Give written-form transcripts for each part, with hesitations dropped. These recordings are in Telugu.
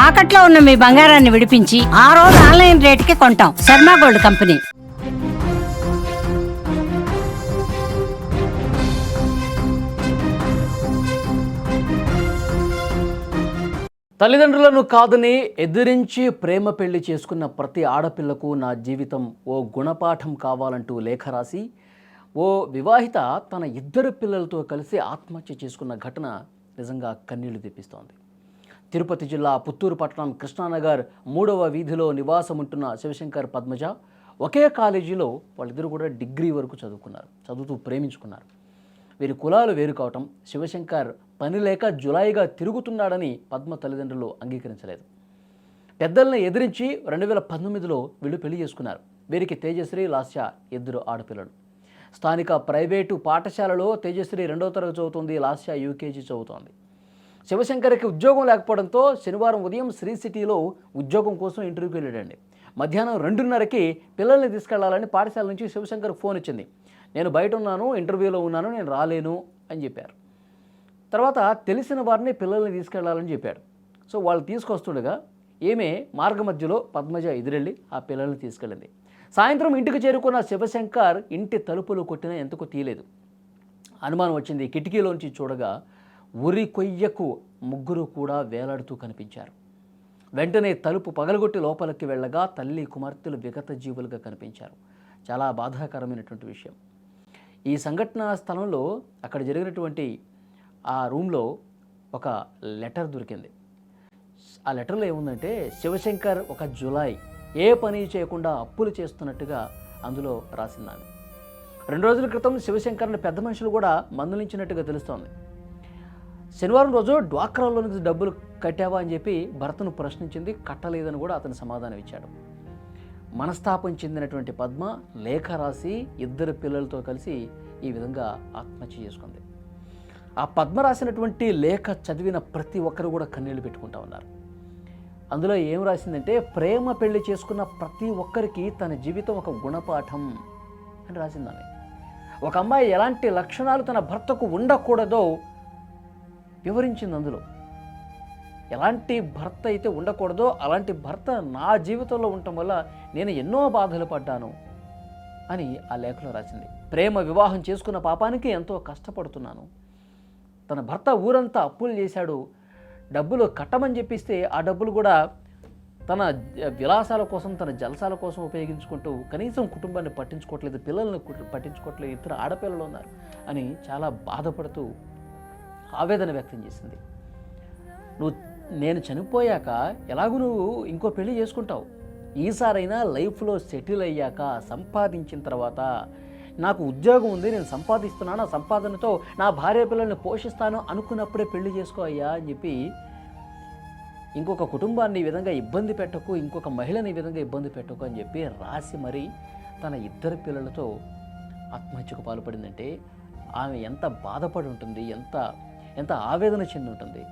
తాకట్లో ఉన్న మీ బంగారాన్ని విడిపించి ఆ రోజు ఆన్లైన్ రేటుకి కొంటాం. Sharma gold company. తల్లిదండ్రులను కాదని ఎదిరించి ప్రేమ పెళ్లి చేసుకున్న ప్రతి ఆడపిల్లకు నా జీవితం ఓ గుణపాఠం కావాలంటూ లేఖ రాసి ఓ వివాహిత తన ఇద్దరు పిల్లలతో కలిసి ఆత్మహత్య చేసుకున్న ఘటన నిజంగా కన్నీళ్లు తెప్పిస్తోంది. తిరుపతి జిల్లా పుత్తూరు పట్టణం కృష్ణానగర్ 3వ వీధిలో నివాసం ఉంటున్న శివశంకర్, పద్మజ ఒకే కాలేజీలో వాళ్ళిద్దరూ కూడా డిగ్రీ వరకు చదువుతూ ప్రేమించుకున్నారు. వీరి కులాలు వేరు కావటం, శివశంకర్ పని లేక జులాయిగా తిరుగుతున్నాడని పద్మ తల్లిదండ్రులు అంగీకరించలేదు. పెద్దల్ని ఎదిరించి 2019లో వీళ్ళు పెళ్లి చేసుకున్నారు. వీరికి తేజశ్రీ, లాస్య ఇద్దరు ఆడపిల్లలు. స్థానిక ప్రైవేటు పాఠశాలలో తేజశ్రీ 2వ తరగతి చదువుతుంది, లాస్య యూకేజీ చదువుతోంది. శివశంకర్కి ఉద్యోగం లేకపోవడంతో శనివారం ఉదయం శ్రీ సిటీలో ఉద్యోగం కోసం ఇంటర్వ్యూకి వెళ్ళాడండి. మధ్యాహ్నం 2:30కి పిల్లల్ని తీసుకెళ్లాలని పాఠశాల నుంచి శివశంకర్ ఫోన్ వచ్చింది. నేను బయట ఉన్నాను, ఇంటర్వ్యూలో ఉన్నాను, నేను రాలేను అని చెప్పారు. తర్వాత తెలిసిన వారిని పిల్లల్ని తీసుకెళ్లాలని చెప్పాడు. సో వాళ్ళు తీసుకొస్తుండగా ఏమే మార్గ మధ్యలో పద్మజ ఎదురెళ్ళి ఆ పిల్లల్ని తీసుకెళ్ళింది. సాయంత్రం ఇంటికి చేరుకున్న శివశంకర్ ఇంటి తలుపులు కొట్టినా ఎందుకు తీయలేదు. అనుమానం వచ్చింది. కిటికీలోంచి చూడగా ఉరి కొయ్యకు ముగ్గురు కూడా వేలాడుతూ కనిపించారు. వెంటనే తలుపు పగలగొట్టి లోపలికి వెళ్ళగా తల్లి, కుమార్తెలు విగత జీవులుగా కనిపించారు. చాలా బాధాకరమైనటువంటి విషయం. ఈ సంఘటన స్థలంలో అక్కడ జరిగినటువంటి ఆ రూమ్లో ఒక లెటర్ దొరికింది. ఆ లెటర్లో ఏముందంటే, శివశంకర్ ఒక జులాయి, ఏ పని చేయకుండా అప్పులు చేస్తున్నట్టుగా అందులో రాసిందాన్ని. 2 రోజుల క్రితం శివశంకర్ని పెద్ద మనుషులు కూడా మందలించినట్టుగా తెలుస్తోంది. శనివారం రోజు డ్వాక్రాలో నుంచి డబ్బులు కట్టావా అని చెప్పి భర్తను ప్రశ్నించింది. కట్టలేదని కూడా అతను సమాధానం ఇచ్చాడు. మనస్తాపం చెందినటువంటి పద్మ లేఖ రాసి ఇద్దరు పిల్లలతో కలిసి ఈ విధంగా ఆత్మహత్య చేసుకుంది. ఆ పద్మ రాసినటువంటి లేఖ చదివిన ప్రతి ఒక్కరు కూడా కన్నీళ్లు పెట్టుకుంటా ఉన్నారు. అందులో ఏం రాసిందంటే, ప్రేమ పెళ్లి చేసుకున్న ప్రతి ఒక్కరికి తన జీవితం ఒక గుణపాఠం అని రాసింది ఆమె. ఒక అమ్మాయి ఎలాంటి లక్షణాలు తన భర్తకు ఉండకూడదో వివరించింది. అందులో ఎలాంటి భర్త అయితే ఉండకూడదో అలాంటి భర్త నా జీవితంలో ఉండటం వల్ల నేను ఎన్నో బాధలు పడ్డాను అని ఆ లేఖలో రాసింది. ప్రేమ వివాహం చేసుకున్న పాపానికి ఎంతో కష్టపడుతున్నాను. తన భర్త ఊరంతా అప్పులు చేశాడు. డబ్బులు కట్టమని చెప్పిస్తే ఆ డబ్బులు కూడా తన విలాసాల కోసం, తన జలసాల కోసం ఉపయోగించుకుంటూ కనీసం కుటుంబాన్ని పట్టించుకోవట్లేదు, పిల్లల్ని పట్టించుకోవట్లేదు, ఇద్దరు ఆడపిల్లలు ఉన్నారు అని చాలా బాధపడుతూ ఆవేదన వ్యక్తం చేసింది. నేను చనిపోయాక ఎలాగూ నువ్వు ఇంకో పెళ్లి చేసుకుంటావు, ఈసారైనా లైఫ్లో సెటిల్ అయ్యాక సంపాదించిన తర్వాత, నాకు ఉద్యోగం ఉంది, నేను సంపాదిస్తున్నాను, ఆ సంపాదనతో నా భార్య పిల్లల్ని పోషిస్తాను అనుకున్నప్పుడే పెళ్లి చేసుకో అయ్యా అని చెప్పి, ఇంకొక కుటుంబాన్ని ఈ విధంగా ఇబ్బంది పెట్టకు, ఇంకొక మహిళని ఈ విధంగా ఇబ్బంది పెట్టకు అని చెప్పి రాసి మరీ తన ఇద్దరు పిల్లలతో ఆత్మహత్యకు పాల్పడిందంటే ఆమె ఎంత బాధపడి ఉంటుంది, ఎంత ఆవేదన చెంది ఉంటుంది.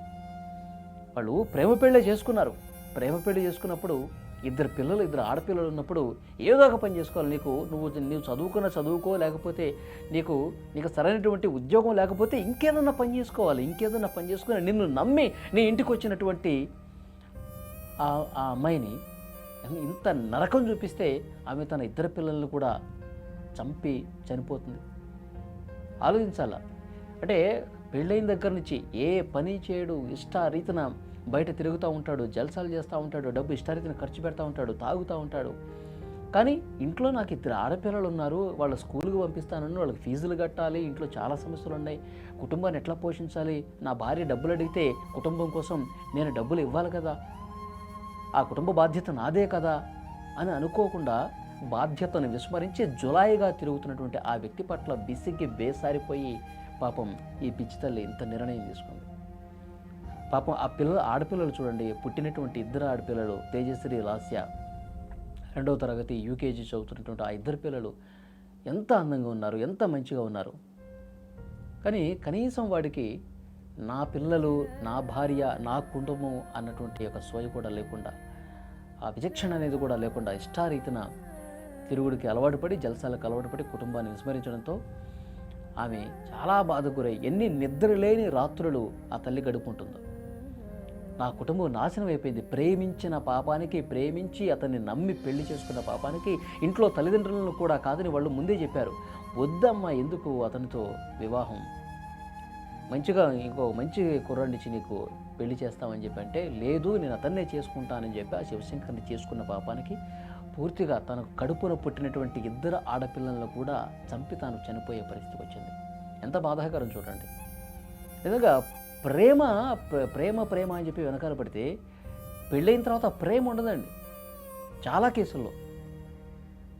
వాళ్ళు ప్రేమ పెళ్ళే చేసుకున్నారు. ప్రేమ పెళ్లి చేసుకున్నప్పుడు ఇద్దరు ఆడపిల్లలు ఉన్నప్పుడు ఏదో ఒక పని చేసుకోవాలి. నువ్వు చదువుకో, లేకపోతే నీకు సరైనటువంటి ఉద్యోగం లేకపోతే ఇంకేదన్నా పని చేసుకోవాలి. ఇంకేదన్నా పని చేసుకుని నిన్ను నమ్మి నీ ఇంటికి వచ్చినటువంటి ఆ అమ్మాయిని ఇంత నరకం చూపిస్తే ఆమె తన ఇద్దరు పిల్లలను కూడా చంపి చనిపోతుంది. ఆలోచించాలా. అంటే పెళ్ళైన దగ్గర నుంచి ఏ పని చేయడు, ఇష్టారీతిన బయట తిరుగుతూ ఉంటాడు, జల్సాలు చేస్తూ ఉంటాడు, డబ్బు ఇష్టారీతిన ఖర్చు పెడతా ఉంటాడు, తాగుతూ ఉంటాడు. కానీ ఇంట్లో నాకు ఇద్దరు ఆడపిల్లలు ఉన్నారు, వాళ్ళ స్కూల్కి పంపిస్తానని, వాళ్ళకి ఫీజులు కట్టాలి, ఇంట్లో చాలా సమస్యలు ఉన్నాయి, కుటుంబాన్ని ఎట్లా పోషించాలి, నా భార్య డబ్బులు అడిగితే కుటుంబం కోసం నేను డబ్బులు ఇవ్వాలి కదా, ఆ కుటుంబ బాధ్యత నాదే కదా అని అనుకోకుండా బాధ్యతను విస్మరించి జులాయిగా తిరుగుతున్నటువంటి ఆ వ్యక్తి పట్ల విసిగి బేసారిపోయి పాపం ఈ పిచ్చి తల్లి ఇంత నిర్ణయం తీసుకుంది. పాపం ఆ ఆడపిల్లలు చూడండి, పుట్టినటువంటి ఇద్దరు ఆడపిల్లలు తేజశ్రీ, లాస్య 2వ తరగతి యూకేజీ చదువుతున్నటువంటి ఆ ఇద్దరు పిల్లలు ఎంత అందంగా ఉన్నారు, ఎంత మంచిగా ఉన్నారు. కానీ కనీసం వాడికి నా పిల్లలు, నా భార్య, నా కుటుంబం అన్నటువంటి ఒక సోయ కూడా లేకుండా, ఆ విచక్షణ అనేది కూడా లేకుండా ఇష్టారీతిన తిరుగుడికి అలవాటు పడి, జలసాలకు అలవాటు పడి కుటుంబాన్ని విస్మరించడంతో ఆమె చాలా బాధకు గురై ఎన్ని నిద్రలేని రాత్రులు ఆ తల్లి గడుపుంటుందో. నా కుటుంబం నాశనం అయిపోయింది. ప్రేమించిన పాపానికి, ప్రేమించి అతన్ని నమ్మి పెళ్లి చేసుకున్న పాపానికి ఇంట్లో తల్లిదండ్రులను కూడా కాదని వాళ్ళు ముందే చెప్పారు. వద్దమ్మా, ఎందుకు అతనితో వివాహం, మంచిగా ఇంకో మంచి కుర్రాడినిచ్చి నీకు పెళ్లి చేస్తామని చెప్పి అంటే, లేదు నేను అతన్నే చేసుకుంటానని చెప్పి ఆ శివశంకర్ని చేసుకున్న పాపానికి పూర్తిగా తన కడుపున పుట్టినటువంటి 2 ఆడపిల్లలను కూడా చంపి తాను చనిపోయే పరిస్థితి వచ్చింది. ఎంత బాధాకరం చూడండి. నిజంగా ప్రేమ ప్రేమ ప్రేమ అని చెప్పి వెనకాల పడితే పెళ్ళైన తర్వాత ప్రేమ ఉండదండి చాలా కేసుల్లో.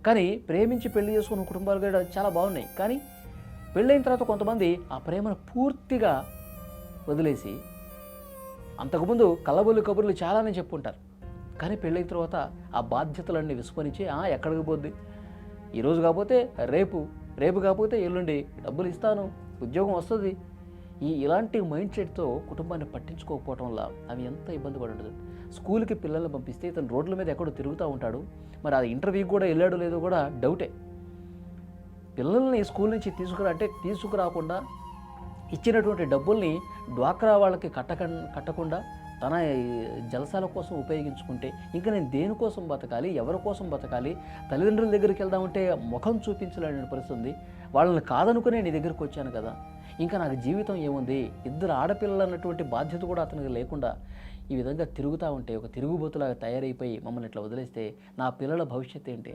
కానీ ప్రేమించి పెళ్లి చేసుకున్న కుటుంబాలు కూడా చాలా బాగున్నాయి. కానీ పెళ్ళైన తర్వాత కొంతమంది ఆ ప్రేమను పూర్తిగా వదిలేసి, అంతకుముందు కళ్ళబొల్లి కబుర్లు చాలానే చెప్పుంటారు, కానీ పెళ్ళైన తర్వాత ఆ బాధ్యతలన్నీ విస్మరించి ఎక్కడికి పోద్ది, ఈరోజు కాకపోతే రేపు, రేపు కాకపోతే ఎల్లుండి డబ్బులు ఇస్తాను, ఉద్యోగం వస్తుంది, ఇలాంటి మైండ్ సెట్తో కుటుంబాన్ని పట్టించుకోకపోవటం వల్ల అవి ఎంత ఇబ్బంది పడి ఉంటుంది. స్కూల్కి పిల్లల్ని పంపిస్తే ఇతను రోడ్ల మీద ఎక్కడో తిరుగుతూ ఉంటాడు, మరి ఆ ఇంటర్వ్యూకి కూడా వెళ్ళాడో లేదో కూడా డౌటే. పిల్లల్ని స్కూల్ నుంచి తీసుకురాకుండా ఇచ్చినటువంటి డబ్బుల్ని డ్వాక్రా వాళ్ళకి కట్టకుండా తన జలసాల కోసం ఉపయోగించుకుంటే ఇంకా నేను దేనికోసం బతకాలి, ఎవరి కోసం బతకాలి, తల్లిదండ్రుల దగ్గరికి వెళ్దామంటే ముఖం చూపించలేని పరిస్థితి ఉంది. వాళ్ళని కాదనుకునే నీ దగ్గరికి వచ్చాను కదా, ఇంకా నాకు జీవితం ఏముంది, 2 ఆడపిల్లలు అన్నటువంటి బాధ్యత కూడా అతనికి లేకుండా ఈ విధంగా తిరుగుతూ ఉంటే, ఒక తిరుగుబోతులాగా తయారైపోయి మమ్మల్ని ఇట్లా వదిలేస్తే నా పిల్లల భవిష్యత్తు ఏంటి?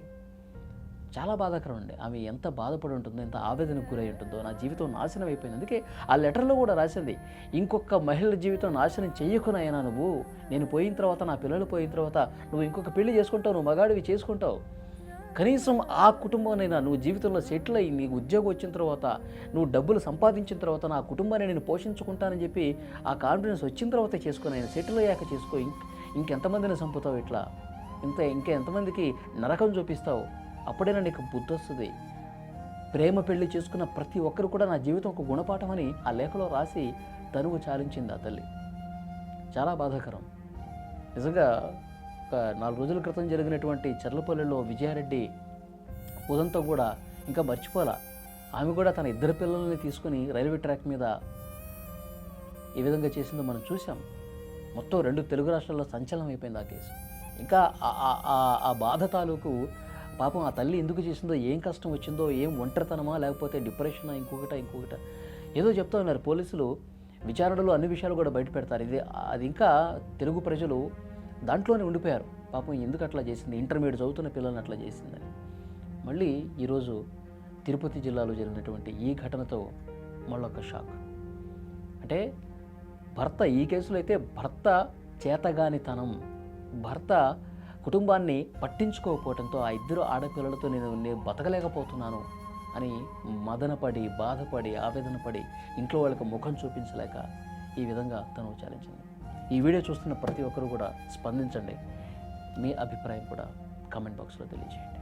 చాలా బాధాకరం అండి. ఆమె ఎంత బాధపడి ఉంటుందో, ఎంత ఆవేదనకు గురై ఉంటుందో, నా జీవితం నాశనం అయిపోయింది. అందుకే ఆ లెటర్లో కూడా రాసింది, ఇంకొక మహిళ జీవితం నాశనం చెయ్యకునైనా నువ్వు, నేను పోయిన తర్వాత, నా పిల్లలు పోయిన తర్వాత నువ్వు ఇంకొక పెళ్లి చేసుకుంటావు, నువ్వు మగాడివి చేసుకుంటావు, కనీసం ఆ కుటుంబానైనా నువ్వు జీవితంలో సెటిల్ అయ్యి నీకు ఉద్యోగం వచ్చిన తర్వాత, నువ్వు డబ్బులు సంపాదించిన తర్వాత నా కుటుంబాన్ని నేను పోషించుకుంటానని చెప్పి ఆ కాన్ఫిడెన్స్ వచ్చిన తర్వాత చేసుకుని, ఆయన సెటిల్ అయ్యాక చేసుకో. ఇంకెంతమందిని చంపుతావు ఇట్లా, ఇంకా ఎంతమందికి నరకం చూపిస్తావు? అప్పుడైనా నీకు బుద్ధి వస్తుంది. ప్రేమ పెళ్లి చేసుకున్న ప్రతి ఒక్కరు కూడా నా జీవితం ఒక గుణపాఠం అని ఆ లేఖలో రాసి తనువు చాలించింది ఆ తల్లి. చాలా బాధాకరం నిజంగా. ఒక 4 రోజుల క్రితం జరిగినటువంటి చర్లపల్లిలో విజయారెడ్డి ఉదంతో కూడా ఇంకా మర్చిపోలా. ఆమె కూడా తన 2 పిల్లల్ని తీసుకుని రైల్వే ట్రాక్ మీద ఏ విధంగా చేసిందో మనం చూసాం. మొత్తం 2 తెలుగు రాష్ట్రాల్లో సంచలనం అయిపోయింది ఆ కేసు. ఇంకా ఆ బాధ తాలూకు పాపం ఆ తల్లి ఎందుకు చేసిందో, ఏం కష్టం వచ్చిందో, ఏం ఒంటరితనమా లేకపోతే డిప్రెషనా, ఇంకొకట ఏదో చెప్తా ఉన్నారు పోలీసులు. విచారణలో అన్ని విషయాలు కూడా బయట పెడతారు. అది ఇంకా తెలుగు ప్రజలు దాంట్లోనే ఉండిపోయారు. పాపం ఎందుకు అట్లా చేసింది, ఇంటర్మీడియట్ చదువుతున్న పిల్లల్ని అట్లా చేసిందని. మళ్ళీ ఈరోజు తిరుపతి జిల్లాలో జరిగినటువంటి ఈ ఘటనతో మళ్ళొక షాక్. అంటే ఈ కేసులో అయితే భర్త చేతగానితనం, భర్త కుటుంబాన్ని పట్టించుకోకపోవడంతో ఆ 2 ఆడపిల్లలతో నేను బతకలేకపోతున్నాను అని మదనపడి, బాధపడి, ఆవేదనపడి ఇంట్లో వాళ్ళకి ముఖం చూపించలేక ఈ విధంగా తను చాలించింది. ఈ వీడియో చూస్తున్న ప్రతి ఒక్కరు కూడా స్పందించండి. మీ అభిప్రాయం కూడా కామెంట్ బాక్స్లో తెలియజేయండి.